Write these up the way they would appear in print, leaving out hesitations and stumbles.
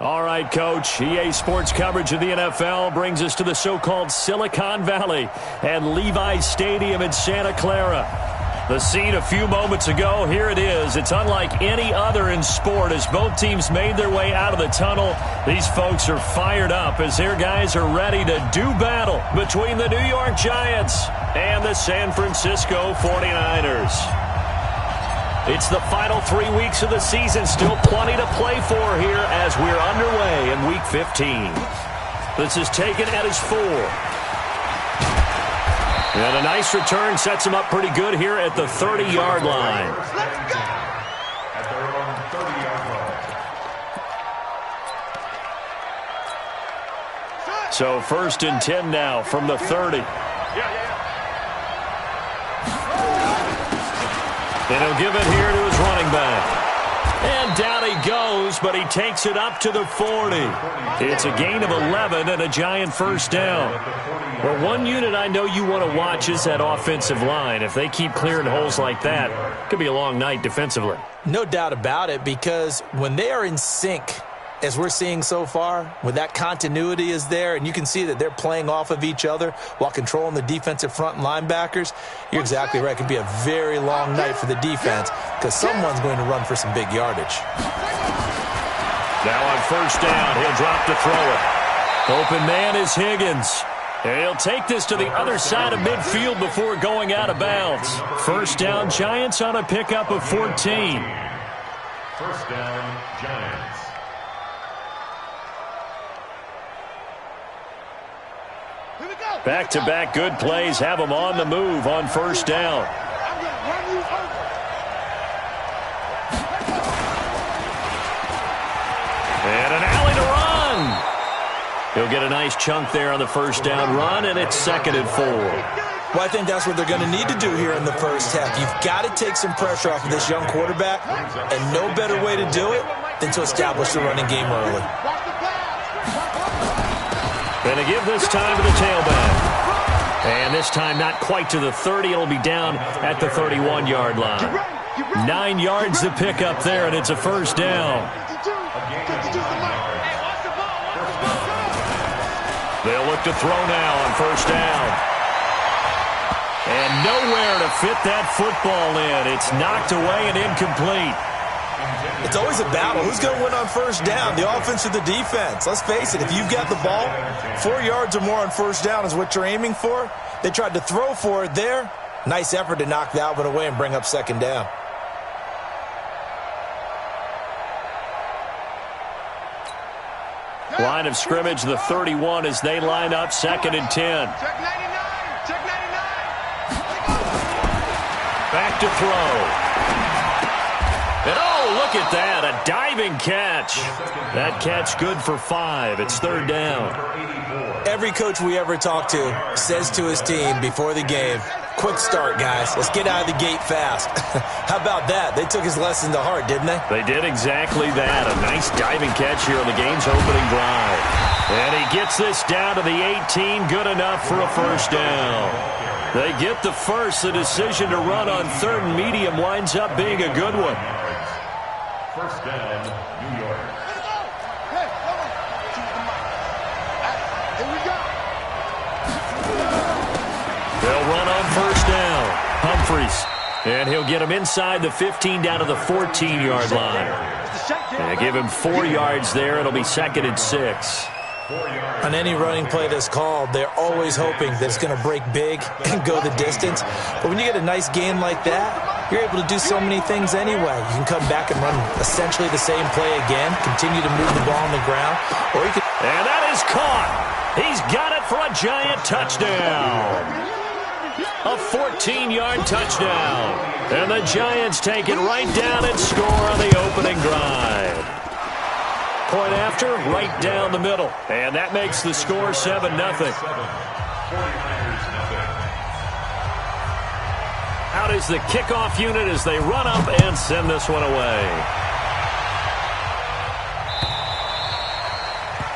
All right, Coach. EA Sports coverage of the NFL brings us to the so-called Silicon Valley and Levi's Stadium in Santa Clara. The scene a few moments ago, here it is. It's unlike any other in sport as both teams made their way out of the tunnel. These folks are fired up as their guys are ready to do battle between the New York Giants and the San Francisco 49ers. It's the final 3 weeks of the season. Still plenty to play for here as we're underway in Week 15. This is taken at his 4. And a nice return sets him up pretty good here at the 30-yard line. At their own 30-yard line. So 1st and 10 now from the 30. And he'll give it here to his running back. And down he goes, but he takes it up to the 40. It's a gain of 11 and a Giant first down. Well, one unit I know you want to watch is that offensive line. If they keep clearing holes like that, it could be a long night defensively. No doubt about it, because when they are in sync, as we're seeing so far, when that continuity is there and you can see that they're playing off of each other while controlling the defensive front and linebackers, you're exactly right. It could be a very long night for the defense because someone's going to run for some big yardage. Now on first down, he'll drop to throw it. Open man is Higgins. And he'll take this to the other side of midfield before going out of bounds. First down, Giants on a pickup of 14. First down, Giants. Back-to-back good plays have them on the move on first down. And an alley to run. He'll get a nice chunk there on the first down run, and it's 2nd and 4. Well, I think that's what they're going to need to do here in the first half. You've got to take some pressure off of this young quarterback, and no better way to do it than to establish the running game early. Going to give this time to the tailback. And this time not quite to the 30. It'll be down at the 31-yard line. 9 yards to pick up there, and it's a first down. They'll look to throw now on first down. And nowhere to fit that football in. It's knocked away and incomplete. It's always a battle. Who's going to win on first down, the offense or the defense? Let's face it, if you've got the ball, 4 yards or more on first down is what you're aiming for. They tried to throw for it there. Nice effort to knock that one away and bring up 2nd down. Line of scrimmage, the 31 as they line up 2nd and 10. Back to throw. And oh, look at that, a diving catch. That catch good for 5. It's 3rd down. Every coach we ever talk to says to his team before the game, quick start, guys. Let's get out of the gate fast. How about that? They took his lesson to heart, didn't they? They did exactly that. A nice diving catch here on the game's opening drive. And he gets this down to the 18, good enough for a first down. They get the first. The decision to run on 3rd and medium winds up being a good one. First down, New York. They'll run on first down. Humphries. And he'll get him inside the 15 down to the 14-yard line. And give him 4 yards there. It'll be 2nd and 6. On any running play that's called, they're always hoping that it's going to break big and go the distance. But when you get a nice gain like that, you're able to do so many things anyway. You can come back and run essentially the same play again, continue to move the ball on the ground, or you can... And that is caught. He's got it for a Giant touchdown. A 14-yard touchdown. And the Giants take it right down and score on the opening drive. Point after, right down the middle. And that makes the score 7-0. Out is the kickoff unit as they run up and send this one away.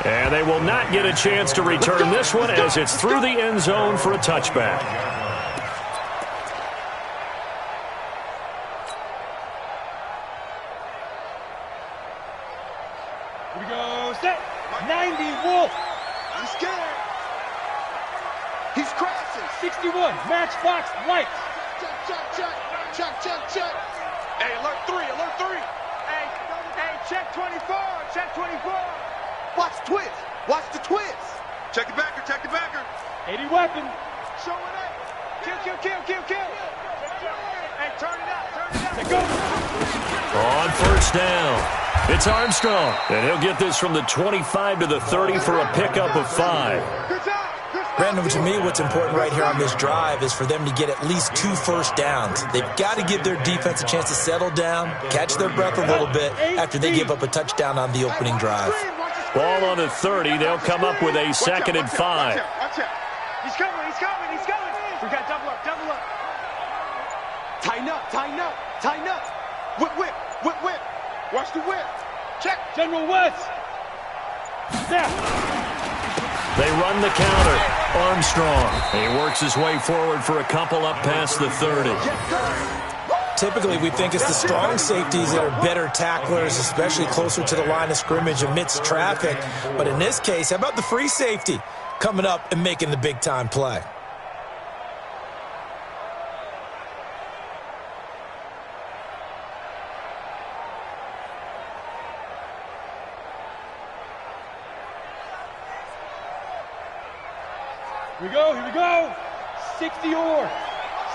And they will not get a chance to return this one as it's through the end zone for a touchback. Here we go, Wolf. He's scared. He's crashing. 61, Matchbox Lights. Check. Hey, alert 3. Hey, check 24. Watch the twist. Check the backer. 80 weapon. Show it up. Kill. Hey, turn it up. Go. On first down, it's Armstrong. And he'll get this from the 25 to the 30 for a pickup of 5. Good job. Brandon, to me, what's important right here on this drive is for them to get at least 2 first downs. They've got to give their defense a chance to settle down, catch their breath a little bit after they give up a touchdown on the opening drive. Ball on the 30. They'll come up with a 2nd and 5. Watch out. He's coming. We got double up. Tighten up. Whip. Watch the whip. Check. General West. Snap. They run the counter. Armstrong. He works his way forward for a couple up past the 30. Typically, we think it's the strong safeties that are better tacklers, especially closer to the line of scrimmage amidst traffic. But in this case, how about the free safety coming up and making the big-time play? Here we go. 60 or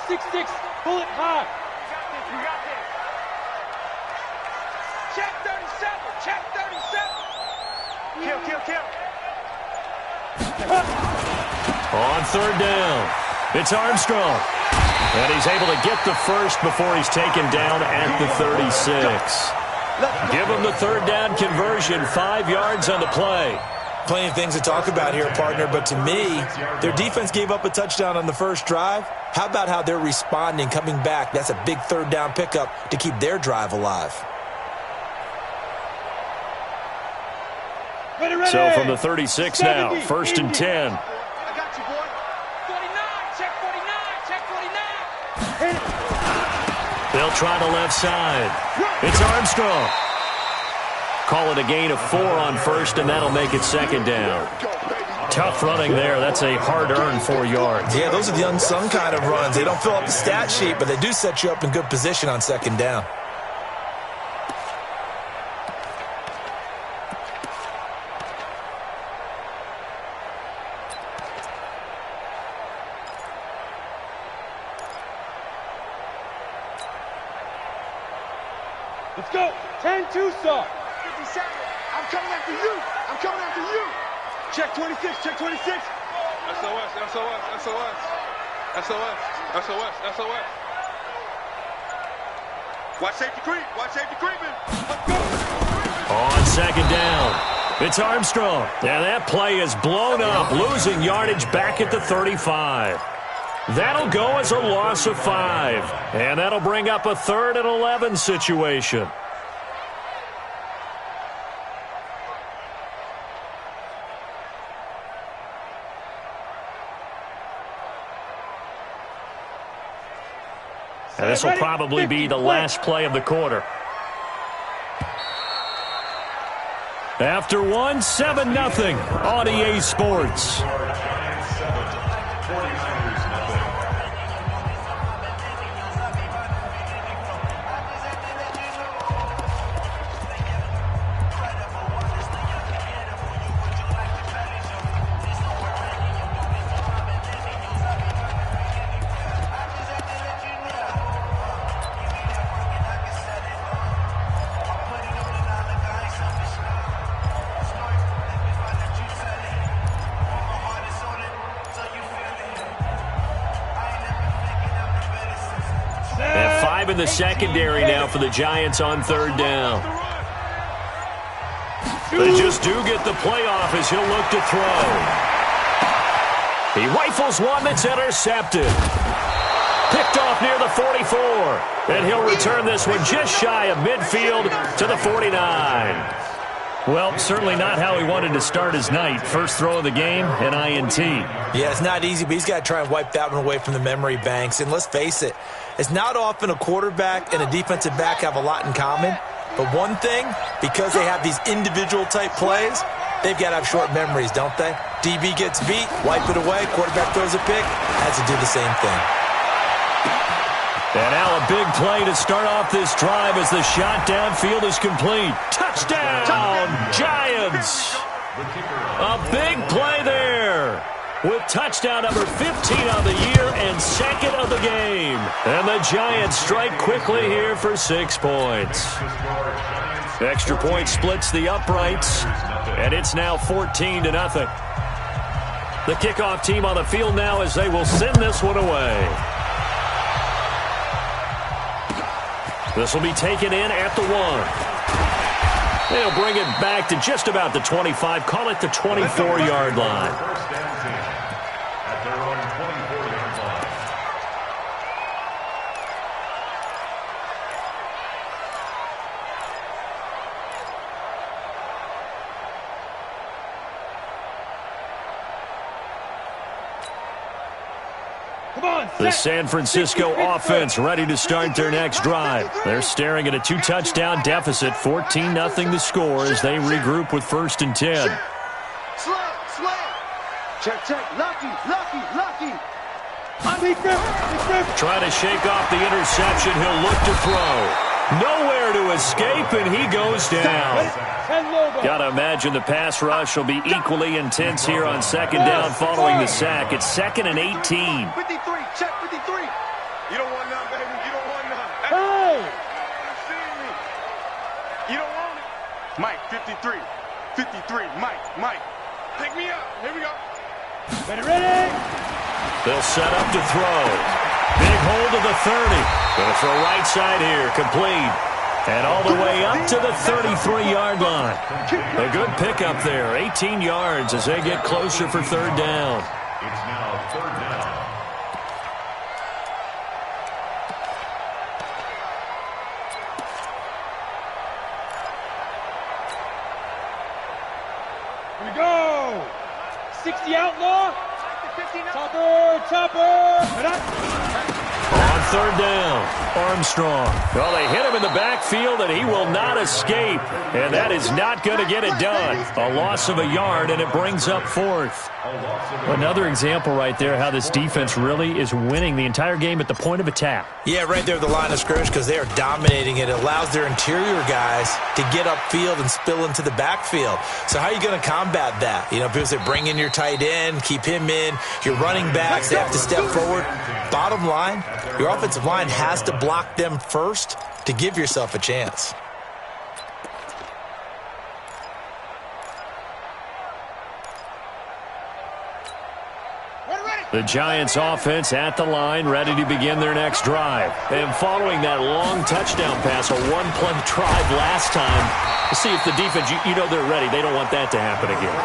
6-6, pull it high. You got this. Check 37. Kill. On third down, it's Armstrong. And he's able to get the first before he's taken down at the 36. Give him the third down conversion, 5 yards on the play. Plenty of things to talk about here, partner, but to me, their defense gave up a touchdown on the first drive. How about how they're responding, coming back? That's a big third down pickup to keep their drive alive. Ready. So from the 36 now, 1st and 10. I got you, boy. 49. Check 49. They'll try the left side. It's Armstrong. Call it a gain of 4 on first, and that'll make it 2nd down. Tough running there. That's a hard-earned 4 yards. Yeah, those are the unsung kind of runs. They don't fill up the stat sheet, but they do set you up in good position on 2nd down. Let's go. 10-2 start. 57. I'm coming after you. Check 26. SOS. Watch safety creeping. On 2nd down, it's Armstrong. And that play is blown up, losing yardage back at the 35. That'll go as a loss of 5. And that'll bring up a 3rd and 11 situation. And this will probably be the last play of the quarter. After 1, 7-0 on EA Sports. In the secondary now for the Giants on 3rd down. They just do get the playoff as he'll look to throw. He rifles one that's intercepted. Picked off near the 44. And he'll return this one just shy of midfield to the 49. Well, certainly not how he wanted to start his night. First throw of the game, an INT. Yeah, it's not easy, but he's got to try and wipe that one away from the memory banks. And let's face it, it's not often a quarterback and a defensive back have a lot in common. But one thing, because they have these individual type plays, they've got to have short memories, don't they? DB gets beat, wipe it away, quarterback throws a pick, has to do the same thing. And now a big play to start off this drive as the shot downfield is complete. Touchdown, Giants! A big play there with touchdown number 15 on the year and second of the game. And the Giants strike quickly here for 6 points. Extra point splits the uprights, and it's now 14-0. The kickoff team on the field now as they will send this one away. This will be taken in at the 1. They'll bring it back to just about the 25. Call it the 24-yard line. First down 10 at their own 24-yard line. The San Francisco offense ready to start their next drive. They're staring at a 2-touchdown deficit, 14-0 the score as they regroup with 1st and 10. Check. Lucky. Trying to shake off the interception. He'll look to throw. Nowhere to escape, and he goes down. Got to imagine the pass rush will be equally intense here on 2nd down following the sack. It's 2nd and 18. 53, check 53. You don't want none, baby. You don't want none. Hey! You don't want it. Mike, 53. 53, Mike. Pick me up. Here we go. Ready? They'll set up to throw. Big hold to the 30. Going to throw right side here, complete. And all the way up to the 33-yard line. A good pickup there, 18 yards as they get closer for 3rd down. It's now 3rd down. Here we go. 60 outlaw. 59. Chopper. On 3rd down, Armstrong. Well, they hit him in the backfield, and he will not escape. And that is not going to get it done. A loss of a yard, and it brings up 4th. Another example right there how this defense really is winning the entire game at the point of attack. Yeah, right there at the line of scrimmage because they are dominating it. It allows their interior guys to get upfield and spill into the backfield. So how are you going to combat that? You know, people say bring in your tight end, keep him in. Your running backs, they have to step forward. Bottom line, your offensive line has to block them first to give yourself a chance. The Giants offense at the line, ready to begin their next drive. And following that long touchdown pass, a one-play drive last time, to see if the defense, you know they're ready. They don't want that to happen again.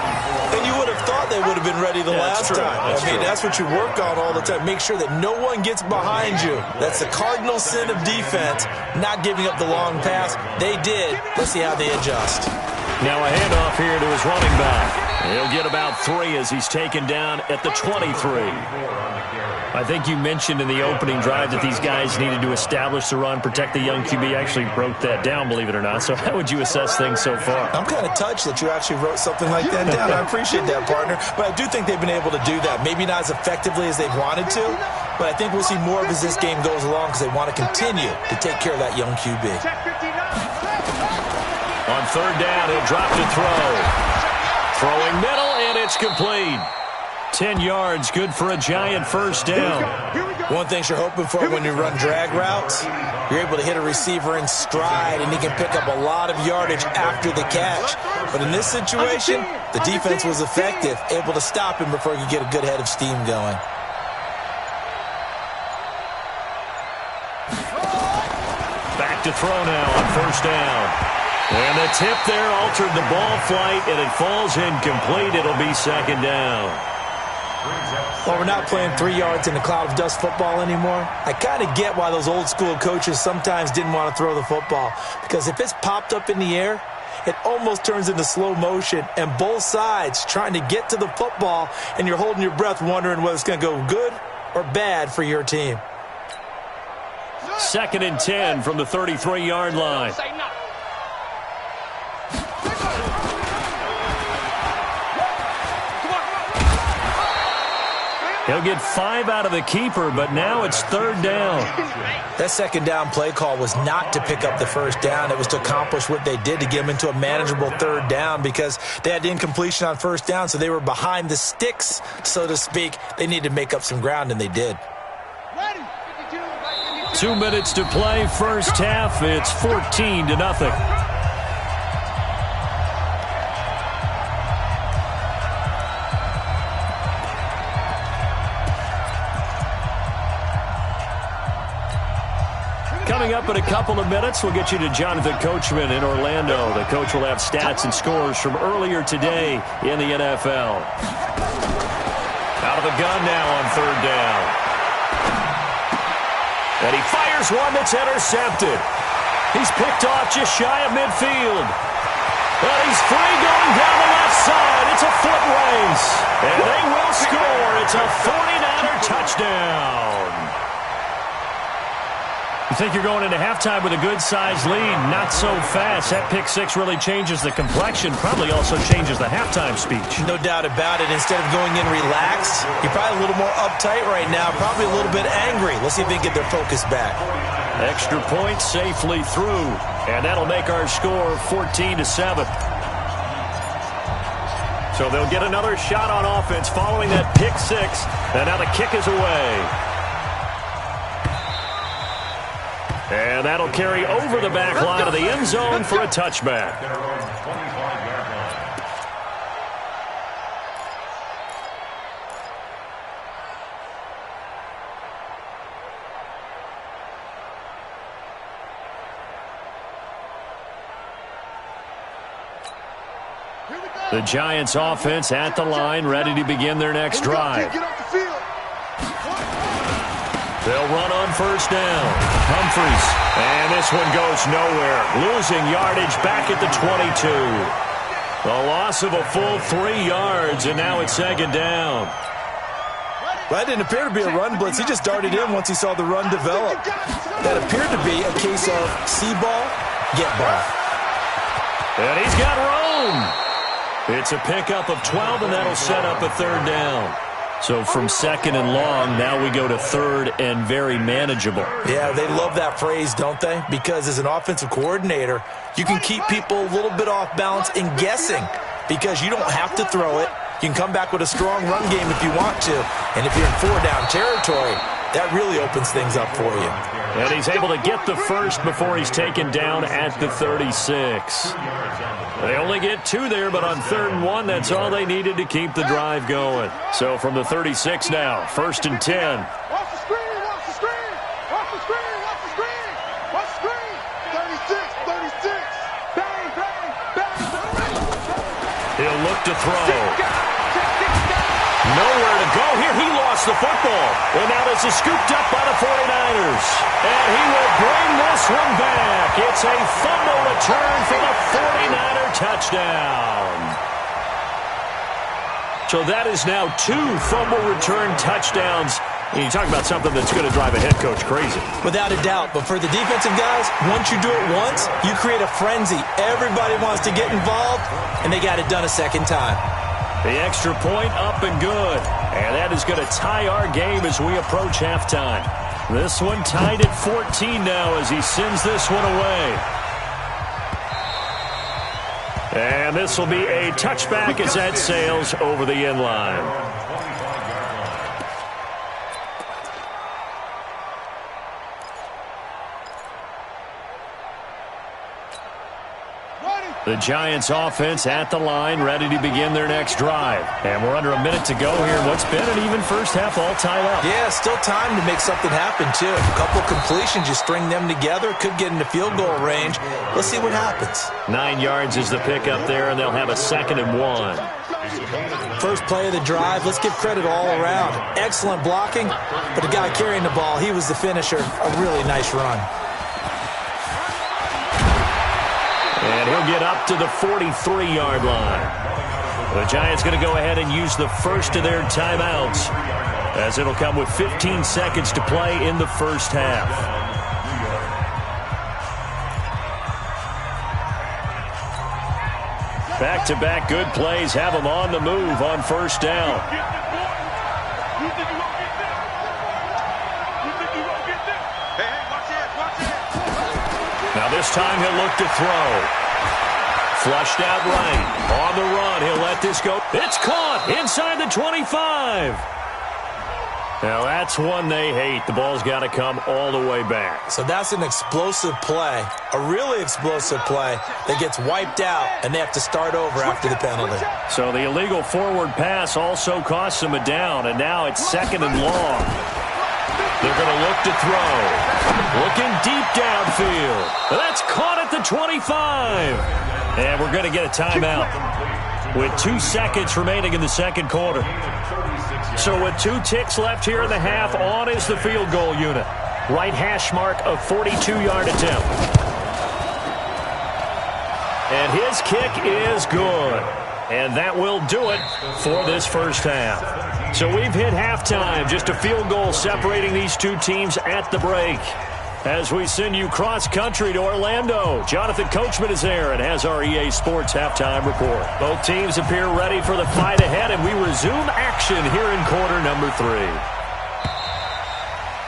And you would have thought they would have been ready the last time. That's what you work on all the time. Make sure that no one gets behind you. That's the cardinal sin of defense, not giving up the long pass. They did. Let's see how they adjust. Now a handoff here to his running back. He'll get about 3 as he's taken down at the 23. I think you mentioned in the opening drive that these guys needed to establish the run, protect the young QB. Actually broke that down, believe it or not. So how would you assess things so far? I'm kind of touched that you actually wrote something like that down. I appreciate that, partner. But I do think they've been able to do that. Maybe not as effectively as they've wanted to, but I think we'll see more of as this game goes along because they want to continue to take care of that young QB. On 3rd down, he'll drop to throw. Throwing middle, and it's complete. 10 yards, good for a Giant 1st down. One thing you're hoping for when you run drag routes, you're able to hit a receiver in stride, and he can pick up a lot of yardage after the catch. But in this situation, the defense was effective, able to stop him before he could get a good head of steam going. Back to throw now on 1st down. And the tip there altered the ball flight, and it falls incomplete. It'll be 2nd down. Well, we're not playing 3 yards in a cloud of dust football anymore. I kind of get why those old school coaches sometimes didn't want to throw the football. Because if it's popped up in the air, it almost turns into slow motion, and both sides trying to get to the football, and you're holding your breath wondering whether it's going to go good or bad for your team. 2nd and 10 from the 33-yard line. He'll get 5 out of the keeper, but now it's 3rd down. That second down play call was not to pick up the first down. It was to accomplish what they did to get them into a manageable 3rd down because they had incompletion on 1st down, so they were behind the sticks, so to speak. They needed to make up some ground, and they did. 2 minutes to play, first half. It's 14-0. Coming up in a couple of minutes, we'll get you to Jonathan Coachman in Orlando. The coach will have stats and scores from earlier today in the NFL. Out of the gun now on 3rd down. And he fires one that's intercepted. He's picked off just shy of midfield. And he's free going down the left side. It's a foot race. And they will score. It's a 49er touchdown. You think you're going into halftime with a good-sized lead. Not so fast. That pick six really changes the complexion. Probably also changes the halftime speech. No doubt about it. Instead of going in relaxed, you're probably a little more uptight right now. Probably a little bit angry. Let's see if they can get their focus back. Extra point safely through. And that'll make our score 14-7. So they'll get another shot on offense following that pick six. And now the kick is away. And that'll carry over the back line of the end zone for a touchback. The Giants offense at the line, ready to begin their next drive. They'll run on first down. Humphries. And this one goes nowhere. Losing yardage back at the 22. A loss of a full 3 yards, and now it's 2nd down. That didn't appear to be a run blitz. He just darted in once he saw the run develop. That appeared to be a case of see ball, get ball. And he's got room. It's a pickup of 12, and that'll set up a 3rd down. So from 2nd and long, now we go to 3rd and very manageable. Yeah, they love that phrase, don't they? Because as an offensive coordinator, you can keep people a little bit off balance and guessing because you don't have to throw it. You can come back with a strong run game if you want to. And if you're in 4-down territory, that really opens things up for you. And he's able to get the first before he's taken down at the 36. They only get 2 there, but on 3rd and 1, that's all they needed to keep the drive going. So from the 36 now, 1st and 10. Watch the screen, watch the screen, watch the screen, watch the screen, watch the screen. 36, 36. Bang, bang, bang, bang. He'll look to throw. Nowhere to go here. He lost the football. And now this is scooped up by the 49ers. And he will bring this one back. It's a fumble return for the 49er touchdown. So that is now 2 fumble return touchdowns. And you talk about something that's going to drive a head coach crazy. Without a doubt. But for the defensive guys, once you do it once, you create a frenzy. Everybody wants to get involved, and they got it done a second time. The extra point up and good. And that is going to tie our game as we approach halftime. This one tied at 14 now as he sends this one away. And this will be a touchback as that sails over the end line. The Giants offense at the line, ready to begin their next drive. And we're under a minute to go here. What's been an even first half all tied up. Yeah, still time to make something happen, too. A couple completions, you string them together, could get into field goal range. Let's see what happens. 9 yards is the pickup there, and they'll have a 2nd and 1. First play of the drive, let's give credit all around. Excellent blocking, but the guy carrying the ball, he was the finisher. A really nice run. And he'll get up to the 43-yard line. The Giants going to go ahead and use the first of their timeouts as it'll come with 15 seconds to play in the first half. Back-to-back good plays have them on the move on first down. You think you won't get this? You think you won't get this? Hey, watch it, watch it. Now this time he'll look to throw. Flushed out right. On the run, he'll let this go. It's caught inside the 25. Now that's one they hate. The ball's got to come all the way back. So that's an explosive play, a really explosive play that gets wiped out, and they have to start over after the penalty. So the illegal forward pass also costs them a down, and now it's 2nd and long. They're going to look to throw. Looking deep downfield. That's caught at the 25. And we're going to get a timeout with 2 seconds remaining in the second quarter. So with 2 ticks left here in the half, on is the field goal unit. Right hash mark of 42-yard attempt. And his kick is good. And that will do it for this first half. So we've hit halftime. Just a field goal separating these two teams at the break. As we send you cross-country to Orlando, Jonathan Coachman is there and has our EA Sports halftime report. Both teams appear ready for the fight ahead, and we resume action here in quarter number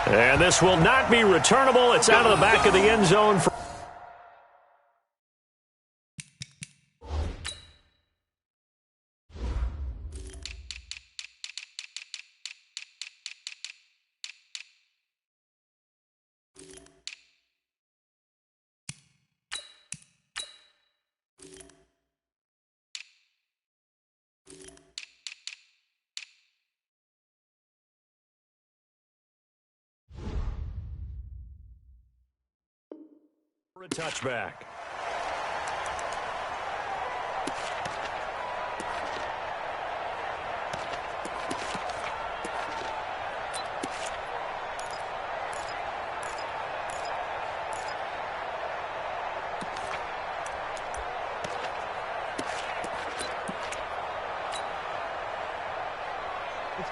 3. And this will not be returnable. It's out of the back of the end zone. A touchback.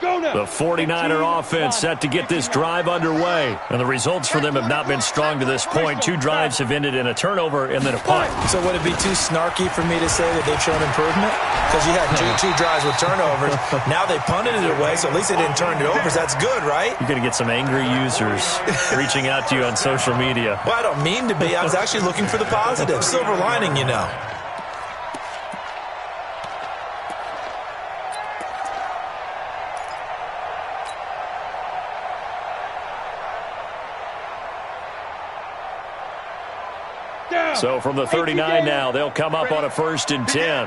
The 49er offense set to get this drive underway. And the results for them have not been strong to this point. 2 drives have ended in a turnover and then a punt. So would it be too snarky for me to say that they've shown improvement? Because you had two drives with turnovers. Now they punted it away, so at least they didn't turn it over. So that's good, right? You're going to get some angry users reaching out to you on social media. Well, I don't mean to be. I was actually looking for the positive. Silver lining, you know. So from the 39 now, they'll come up on a 1st and 10.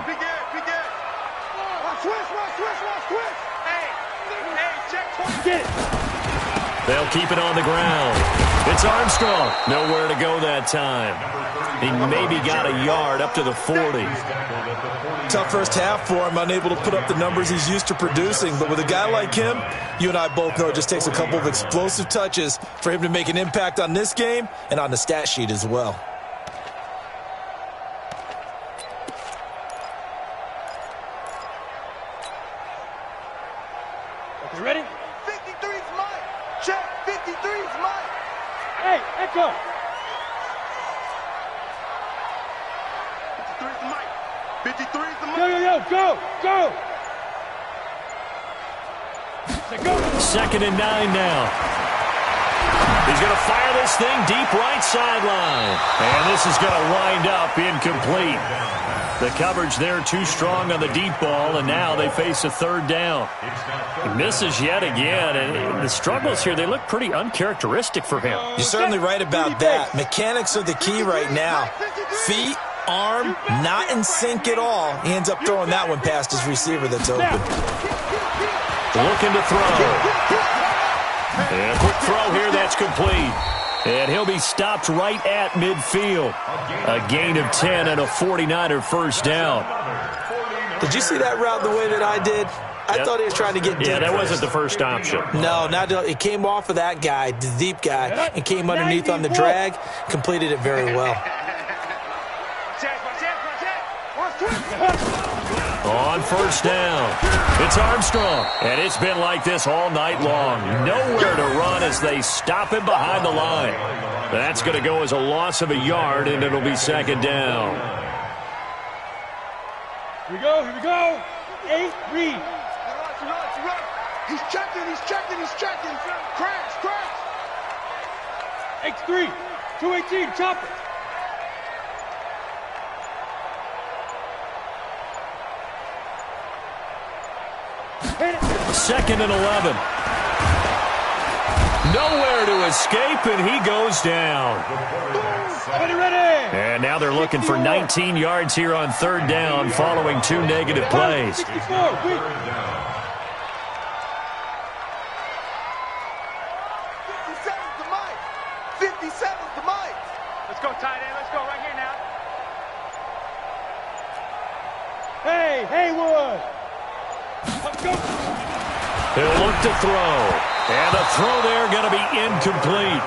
They'll keep it on the ground. It's Armstrong. Nowhere to go that time. He maybe got a yard up to the 40. Tough first half for him, unable to put up the numbers he's used to producing. But with a guy like him, you and I both know it just takes a couple of explosive touches for him to make an impact on this game and on the stat sheet as well. You ready? 53's mine. Check. 53's mine. Hey, Echo. 53's mine. 53's the Yo, yo, yo, go, go. Say go. 2nd and 9 now. He's going to fire this thing deep right sideline. And this is going to wind up incomplete. The coverage there too strong on the deep ball, and now they face a 3rd down. He misses yet again, and the struggles here, they look pretty uncharacteristic for him. You're certainly right about that. Mechanics are the key right now. Feet, arm, not in sync at all. He ends up throwing that one past his receiver that's open. Looking to throw. And a quick throw here, that's complete. And he'll be stopped right at midfield. A gain of 10 and a 49er first down. Did you see that route the way that I did? I thought he was trying to get deep. Yeah, that wasn't the first option. No, it came off of that guy, the deep guy, and came underneath on the drag, completed it very well. On 1st down, it's Armstrong. And it's been like this all night long. Nowhere to run as they stop him behind the line. That's going to go as a loss of a yard, and it'll be 2nd down. Here we go, here we go. 8, read. He's checking, he's checking, he's checking. Crash, crash. X3, 218, chopper. Second and 11. Nowhere to escape, and he goes down. Ready. And now they're looking for 19 yards here on third down following 2 negative plays. 64, quick. 57's the mic. 57's the mic. Let's go, tight end. Let's go right here now. Hey, Haywood. Let's go. He'll look to throw. And the throw there going to be incomplete.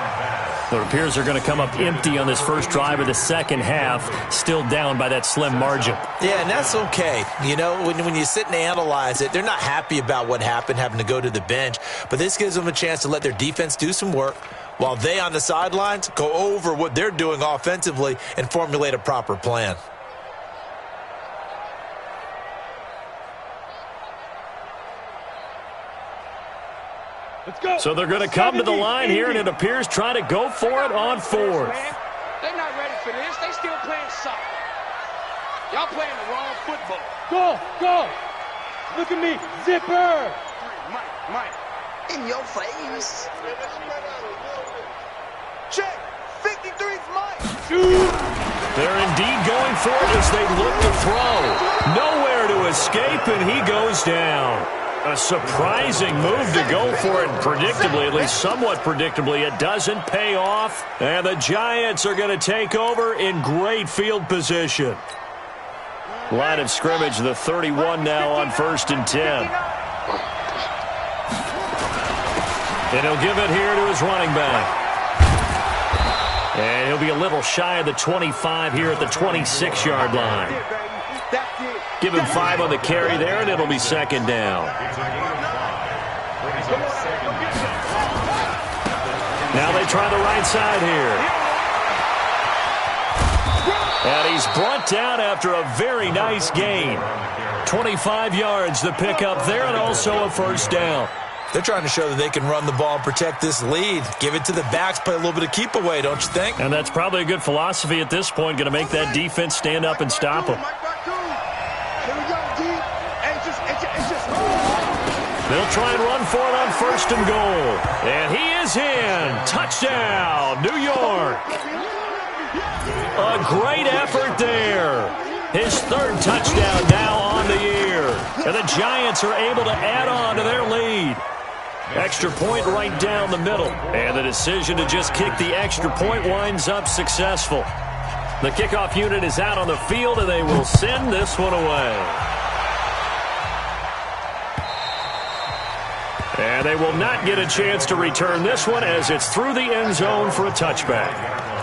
It appears they're going to come up empty on this first drive of the second half, still down by that slim margin. Yeah, and that's okay. You know, when you sit and analyze it, they're not happy about what happened, having to go to the bench. But this gives them a chance to let their defense do some work while they on the sidelines go over what they're doing offensively and formulate a proper plan. Let's go. So they're going to come to the line here, and it appears trying to go for it on fourth. They're not ready for this. They still playing soccer. Y'all playing the wrong football. Go. Look at me. Zipper. Mike. In your face. Check. 53's Mike. Shoot. They're indeed going for it as they look to throw. Nowhere to escape, and he goes down. A surprising move to go for it, predictably, at least somewhat predictably. It doesn't pay off, and the Giants are going to take over in great field position. Line of scrimmage, the 31 now on 1st and 10. And he'll give it here to his running back. And he'll be a little shy of the 25 here at the 26-yard line. Give him 5 on the carry there, and it'll be second down. Now they try the right side here. And he's brought down after a very nice gain. 25 yards the pickup there, and also a first down. They're trying to show that they can run the ball and protect this lead. Give it to the backs, play a little bit of keep away, don't you think? And that's probably a good philosophy at this point, going to make that defense stand up and stop them. They'll try and run for it on 1st and goal. And he is in. Touchdown, New York. A great effort there. His 3rd touchdown now on the year. And the Giants are able to add on to their lead. Extra point right down the middle. And the decision to just kick the extra point winds up successful. The kickoff unit is out on the field, and they will send this one away. And they will not get a chance to return this one as it's through the end zone for a touchback.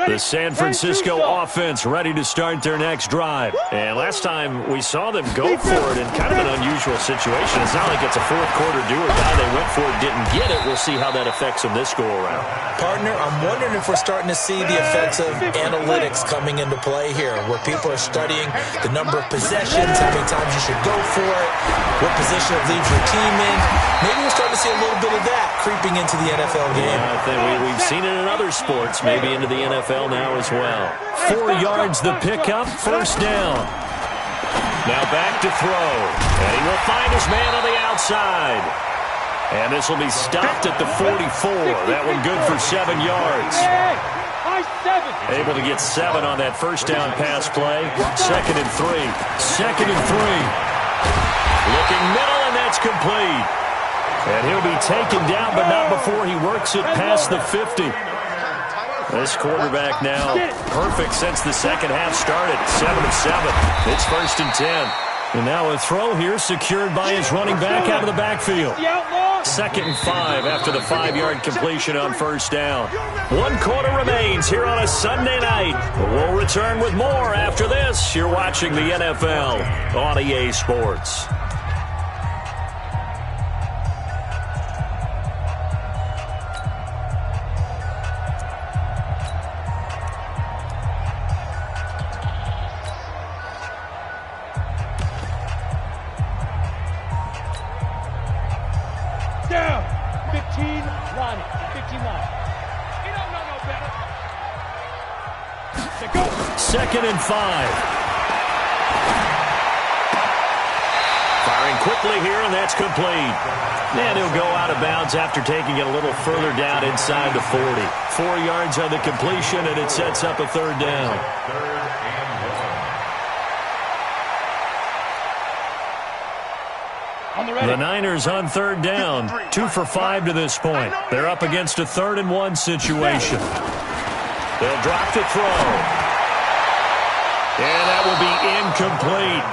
The San Francisco offense ready to start their next drive. And last time we saw them go for it in kind of an unusual situation. It's not like it's a fourth-quarter do-or-die. They went for it, didn't get it. We'll see how that affects them this go-around. Partner, I'm wondering if we're starting to see the effects of analytics coming into play here, where people are studying the number of possessions, how many times you should go for it, what position it leaves your team in. Maybe we're starting to see a little bit of that creeping into the NFL game. Yeah, I think we've seen it in other sports, maybe into the NFL now as well. 4 yards the pickup, first down. Now back to throw. And he will find his man on the outside. And this will be stopped at the 44. That one good for 7 yards. Able to get 7 on that first down pass play. 2nd and 3. 2nd and 3. Looking middle, and that's complete. And he'll be taken down, but not before he works it past the 50. This quarterback now perfect since the second half started. 7 of 7. It's 1st and 10. And now a throw here secured by his running back out of the backfield. 2nd and 5 after the 5-yard completion on first down. 1 quarter remains here on a Sunday night. We'll return with more after this. You're watching the NFL on EA Sports. Down. 15 line. 15 line. He don't know no better. Go. 2nd and 5. Firing quickly here, and that's complete. And he'll go out of bounds after taking it a little further down inside the 40. 4 yards on the completion, and it sets up a 3rd down. The Niners on 3rd down. 2 for 5 to this point. They're up against a 3rd and 1 situation. They'll drop to throw. And that will be incomplete.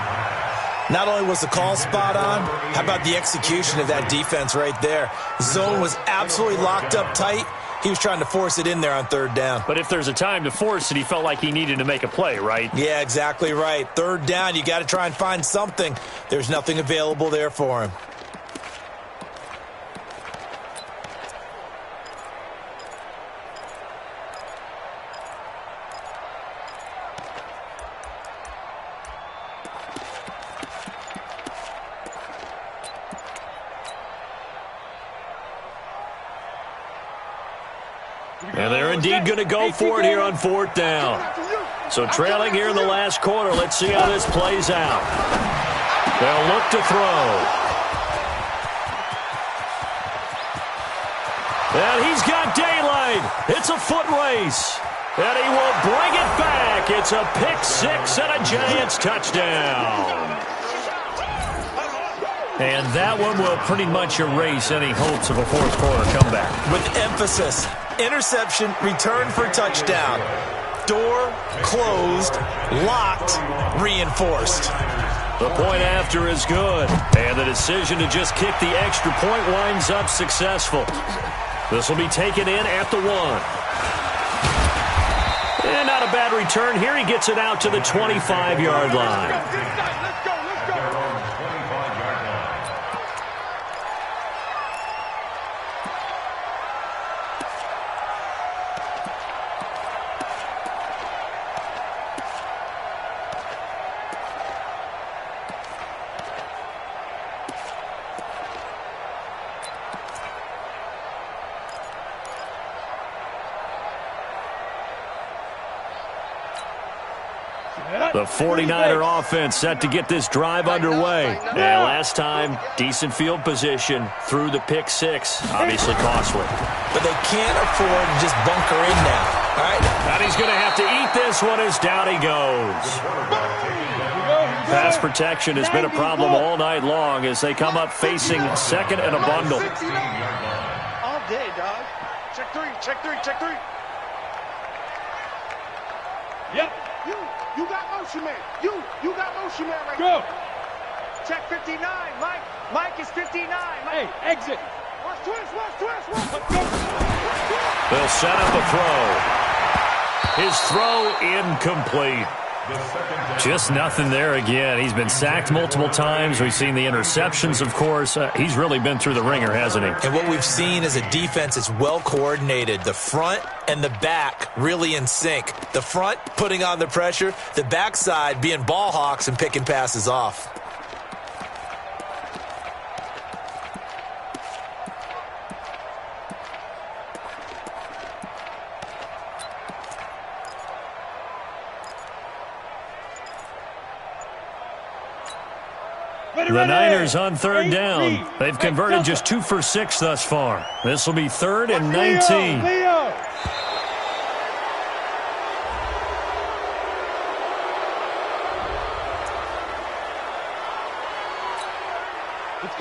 Not only was the call spot on, how about the execution of that defense right there? Zone was absolutely locked up tight. He was trying to force it in there on 3rd down. But if there's a time to force it, he felt like he needed to make a play, right? Yeah, exactly right. 3rd down, you got to try and find something. There's nothing available there for him. And they're indeed going to go for it here on 4th down. So trailing here in the last quarter, let's see how this plays out. They'll look to throw. And he's got daylight. It's a foot race. And he will bring it back. It's a pick 6 and a Giants touchdown. And that one will pretty much erase any hopes of a 4th quarter comeback. With emphasis. Interception, return for touchdown. Door closed, locked, reinforced. The point after is good. And the decision to just kick the extra point winds up successful. This will be taken in at the 1. And not a bad return here. He gets it out to the 25-yard line. The 49er offense set to get this drive underway. And last time, decent field position through the pick 6. Obviously costly. But they can't afford to just bunker in now. All right? And he's going to have to eat this one as down he goes. Pass protection has been a problem all night long as they come up facing 2nd and a bundle. All day, dog. Check 3, check 3, check 3. Yep. You got motion man. You got motion man right Go. now. Check 59, Mike. Mike is 59. Mike. Hey, exit. Watch twist. Let's go. They'll set up a throw. His throw incomplete. Just nothing there again. He's been sacked multiple times. We've seen the interceptions, of course. He's really been through the ringer, hasn't he? And what we've seen is a defense that's well coordinated. The front and the back really in sync. The front putting on the pressure. The backside being ball hawks and picking passes off. The Niners on 3rd down. They've converted just 2 for 6 thus far. This will be 3rd and 19. Leo.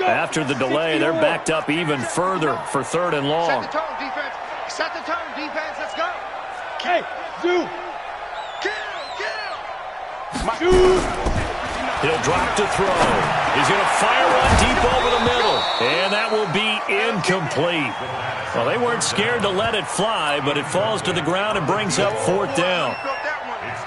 After the delay, they're backed up even further for 3rd and long. Set the tone, defense. Set the tone, defense. Let's go. Hey, Zoo. Kill. Zoo. He'll drop to throw. He's going to fire one deep over the middle. And that will be incomplete. Well, they weren't scared to let it fly, but it falls to the ground and brings up 4th down.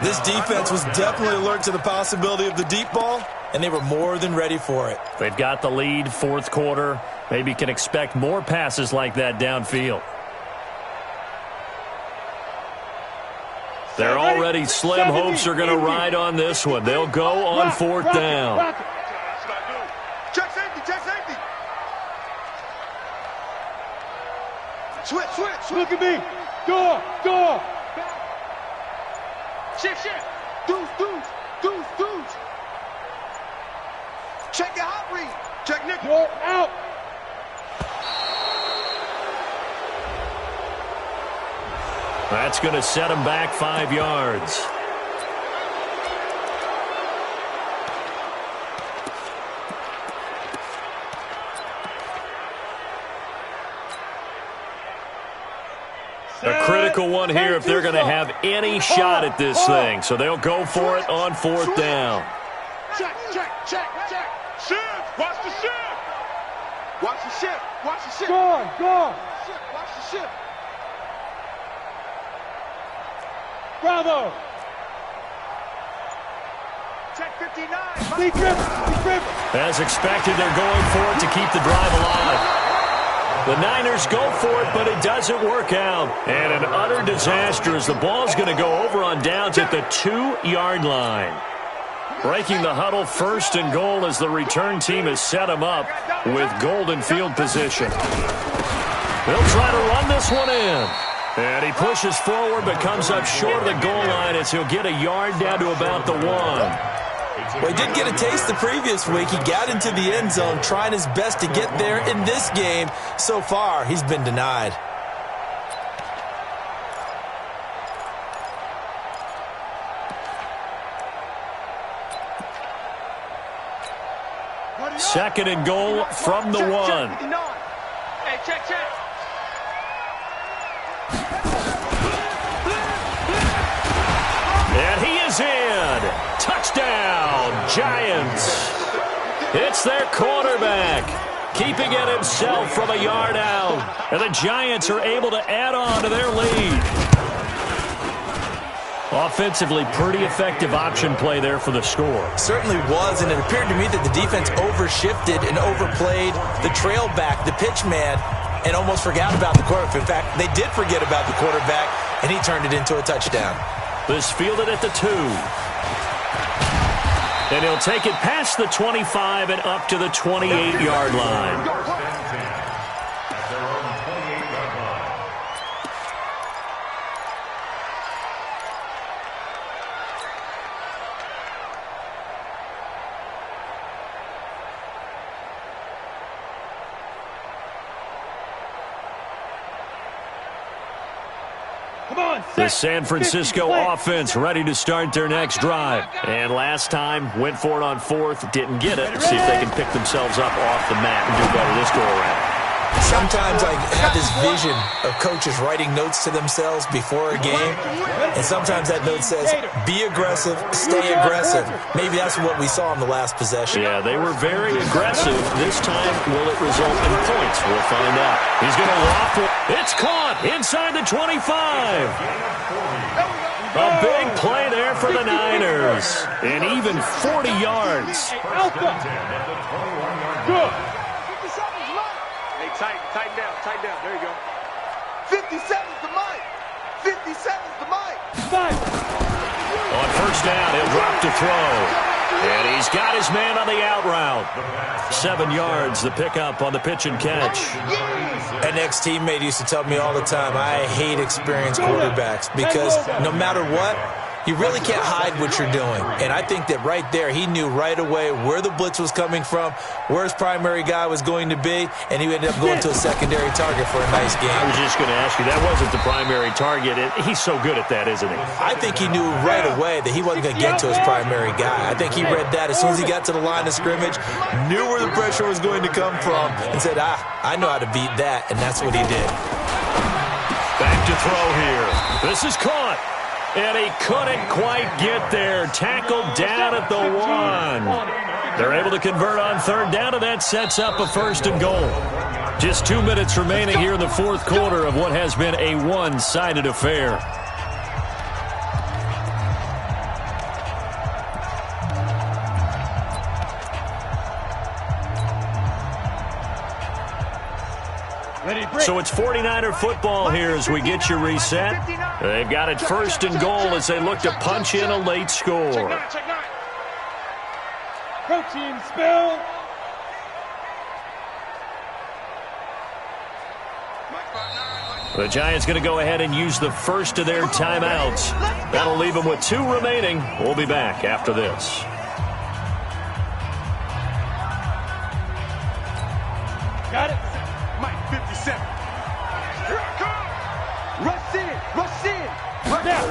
This defense was definitely alert to the possibility of the deep ball, and they were more than ready for it. They've got the lead, 4th quarter. Maybe can expect more passes like that downfield. They're already slim. Hopes are going to ride on this one. They'll go on 4th down. Check safety, check safety. Switch, switch, switch. Look at me. Door. Shift. Deuce. Check your hot read. Check nickel. Door out. That's going to set him back 5 yards. A critical one here if they're going to have any shot at this thing. So they'll go for it on 4th down. Check. Shift. Watch the shift. Watch the shift. Go. Watch the shift. Bravo. Check 59. Be driven. As expected, they're going for it to keep the drive alive. The Niners go for it, but it doesn't work out. And an utter disaster as the ball's going to go over on downs at the 2-yard line. Breaking the huddle, 1st and goal as the return team has set him up with golden field position. They'll try to run this one in. And he pushes forward but comes up short of the goal line as he'll get a yard down to about the 1. Well, he did get a taste the previous week. He got into the end zone trying his best to get there in this game. So far, he's been denied. Second and goal from the 1. Hey, check. And he is in. Touchdown, Giants. It's their quarterback, keeping it himself from a yard out. And the Giants are able to add on to their lead. Offensively, pretty effective option play there for the score. Certainly was, and it appeared to me that the defense overshifted and overplayed the trail back, the pitch man, and almost forgot about the quarterback. In fact, they did forget about the quarterback, and he turned it into a touchdown. This fielded at the 2. And he'll take it past the 25 and up to the 28-yard line. The San Francisco offense ready to start their next drive. And last time, went for it on 4th, didn't get it. See if they can pick themselves up off the mat and do better this go-around. Sometimes I have this vision of coaches writing notes to themselves before a game, and sometimes that note says, be aggressive, stay aggressive. Maybe that's what we saw in the last possession. Yeah, they were very aggressive. This time, will it result in points? We'll find out. He's going to loft it. It's caught inside the 25. A big play there for the Niners. And even 40 yards. Good. Tighten down. There you go. 57's the mic. 57's the mic. On 1st down, he'll drop to throw. And he's got his man on the out route. 7 yards, the pickup on the pitch and catch. An ex-teammate used to tell me all the time, I hate experienced quarterbacks because no matter what, you really can't hide what you're doing. And I think that right there, he knew right away where the blitz was coming from, where his primary guy was going to be, and he ended up going to a secondary target for a nice game. I was just going to ask you, that wasn't the primary target. He's so good at that, isn't he? I think he knew right away that he wasn't going to get to his primary guy. I think he read that as soon as he got to the line of scrimmage, knew where the pressure was going to come from, and said, I know how to beat that, and that's what he did. Back to throw here. This is caught. And he couldn't quite get there. Tackled down at the 1. They're able to convert on third down, and that sets up a 1st and goal. Just 2 minutes remaining here in the 4th quarter of what has been a one-sided affair. So it's 49er football here as we get you reset. They've got it 1st and goal as they look to punch in a late score. Protein spill. The Giants going to go ahead and use the first of their timeouts. That'll leave them with 2 remaining. We'll be back after this. Got it. Mike 57. Here I come. Rush in. Rush in. Rush Now.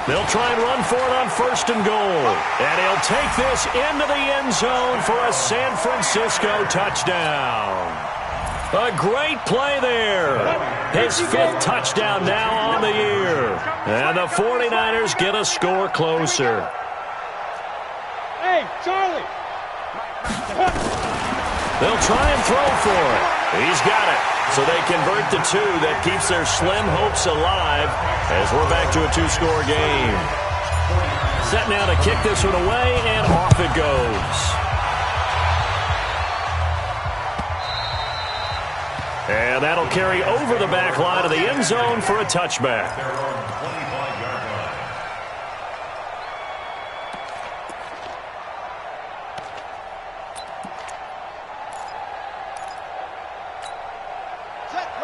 They'll try and run for it on 1st and goal. And he'll take this into the end zone for a San Francisco touchdown. A great play there. His 5th touchdown now on the year. And the 49ers get a score closer. Hey, Charlie. They'll try and throw for it. He's got it. So they convert the 2. That keeps their slim hopes alive as we're back to a 2-score game. Set now to kick this one away, and off it goes. And that'll carry over the back line of the end zone for a touchback.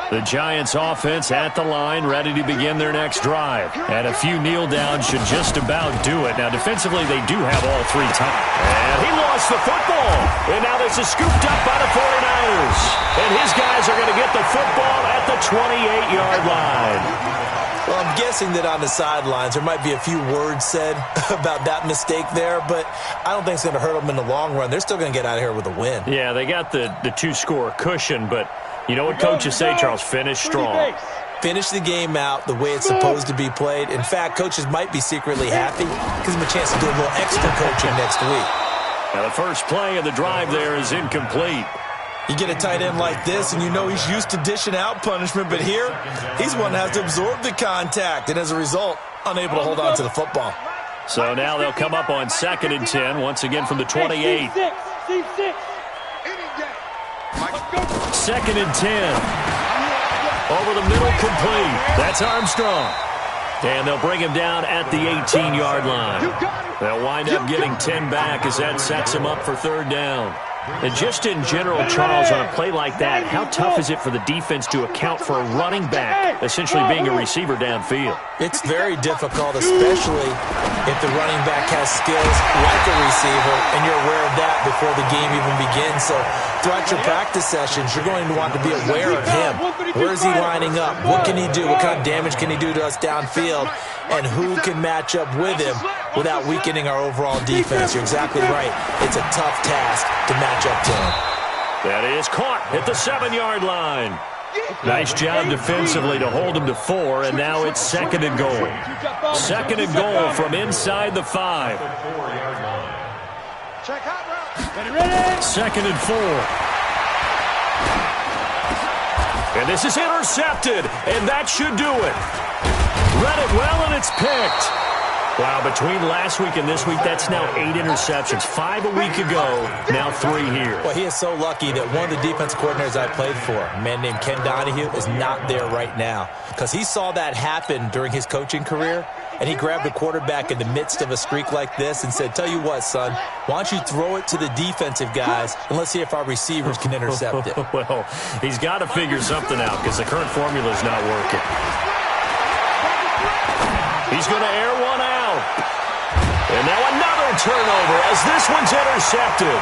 The Giants offense at the line, ready to begin their next drive. And a few kneel downs should just about do it. Now, defensively, they do have all 3 times. And he lost the football. And now this is scooped up by the 49ers. And his guys are going to get the football at the 28-yard line. Well, I'm guessing that on the sidelines there might be a few words said about that mistake there, but I don't think it's going to hurt them in the long run. They're still going to get out of here with a win. Yeah, they got the 2-score cushion, but you know what coaches say, Charles? Finish strong. Finish the game out the way it's supposed to be played. In fact, coaches might be secretly happy because of a chance to do a little extra coaching next week. Now, the first play of the drive there is incomplete. You get a tight end like this, and you know he's used to dishing out punishment, but here, he's one that has to absorb the contact, and as a result, unable to hold on to the football. So now they'll come up on 2nd and 10, once again from the 28. Steve 6. 2nd and 10. Over the middle, complete. That's Armstrong. And they'll bring him down at the 18-yard line. They'll wind up getting 10 back as that sets him up for 3rd down. And just in general, Charles, on a play like that, how tough is it for the defense to account for a running back essentially being a receiver downfield? It's very difficult, especially if the running back has skills like a receiver, and you're aware of that before the game even begins. So throughout your practice sessions, you're going to want to be aware of him. Where is he lining up? What can he do? What kind of damage can he do to us downfield? And who can match up with him without weakening our overall defense? You're exactly right. It's a tough task to match up to him. That is caught at the 7-yard line. Nice job defensively to hold him to 4, and now it's 2nd and goal. 2nd and goal from inside the 5. 2nd and 4. And this is intercepted, and that should do it. Read it well, and it's picked. Wow, between last week and this week, that's now 8 interceptions. 5 a week ago, now 3 here. Well, he is so lucky that one of the defense coordinators I played for, a man named Ken Donahue, is not there right now. Because he saw that happen during his coaching career, and he grabbed a quarterback in the midst of a streak like this and said, tell you what, son, why don't you throw it to the defensive guys, and let's see if our receivers can intercept it. Well, he's got to figure something out because the current formula is not working. He's going to air one out. And now another turnover as this one's intercepted.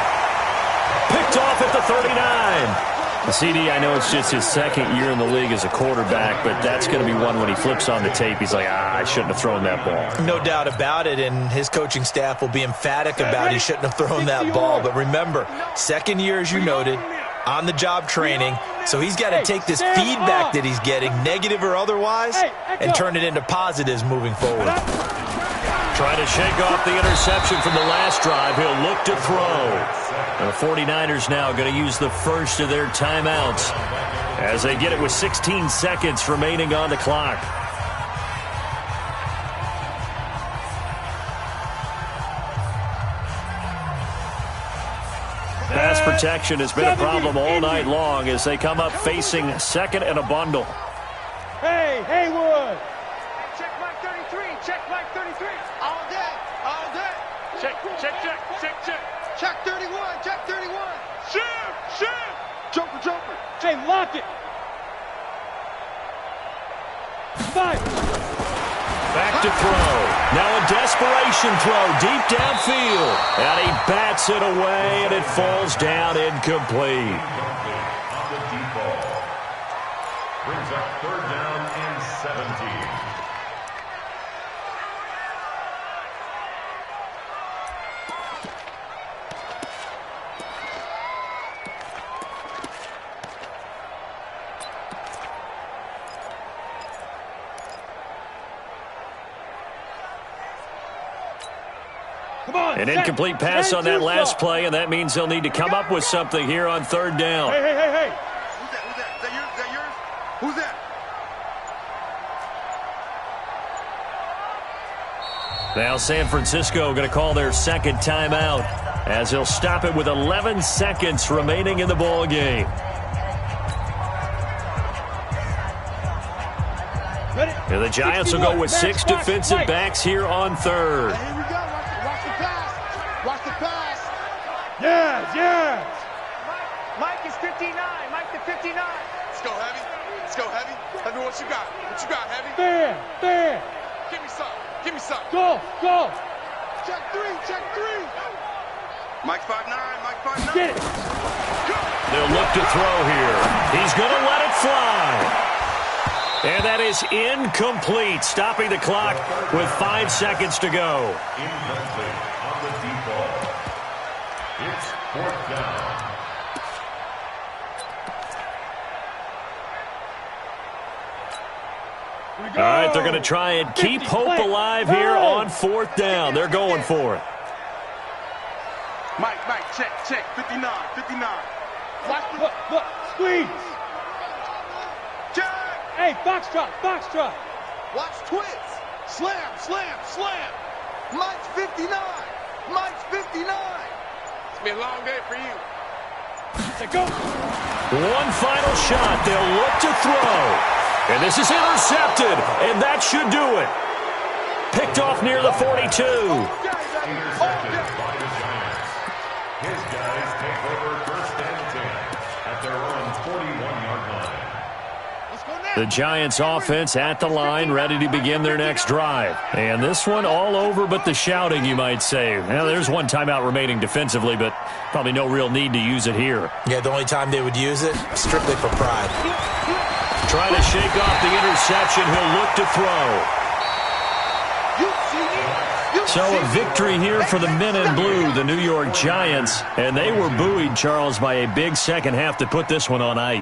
Picked off at the 39. The CD, I know it's just his 2nd year in the league as a quarterback, but that's going to be one when he flips on the tape, he's like, I shouldn't have thrown that ball. No doubt about it, and his coaching staff will be emphatic about he shouldn't have thrown that ball. But remember, 2nd year, as you noted, on-the-job training, So he's got to take this feedback that he's getting, negative or otherwise, and turn it into positives moving forward. Trying to shake off the interception from the last drive. He'll look to throw. The 49ers now going to use the first of their timeouts as they get it with 16 seconds remaining on the clock. Pass protection has been a problem all night long as they come up facing second and a bundle. Hey, Haywood! Check Mike 33. Check Mike 33. All day, all day. Check. Check 31, check 31. Shoot. Joker. Hey, lock it! Five! Back to throw. Now a desperation throw deep downfield. And he bats it away, and it falls down incomplete. On the deep ball. Brings up third down and 17. An incomplete pass on that last play, and that means they'll need to come up with something here on third down. Hey! Who's that? Is that yours? Who's that? Now San Francisco going to call their second timeout as they'll stop it with 11 seconds remaining in the ball game. And the Giants will go with 6 defensive backs here on third. Here we go. Watch the pass. Yes! Mike is 59. Mike the 59. Let's go, Heavy. Let me what you got. Heavy? Fair! Give me some. Go! Check three. Mike 5'9". Get it! They'll look to throw here. He's going to let it fly. And that is incomplete, stopping the clock with 5 seconds to go. Incomplete on the deep ball. It's fourth down. All right, they're going to try and keep hope alive here on fourth down. They're going for it. Mike, check. 59. Watch the Look, squeeze! check. Hey, foxtrot! Watch twist. Slam. Mike's 59. It's been a long day for you. Go! One final shot. They'll look to throw. And this is intercepted, and that should do it. Picked off near the 42. Intercepted by the Giants. His guys take over first and 10 at their own 41-yard line. The Giants offense at the line, ready to begin their next drive. And this one all over but the shouting, you might say. Now, there's one timeout remaining defensively, but probably no real need to use it here. Yeah, the only time they would use it, strictly for pride. Trying to shake off the interception. He'll look to throw. So a victory here for the men in blue, the New York Giants. And they were buoyed, Charles, by a big second half to put this one on ice.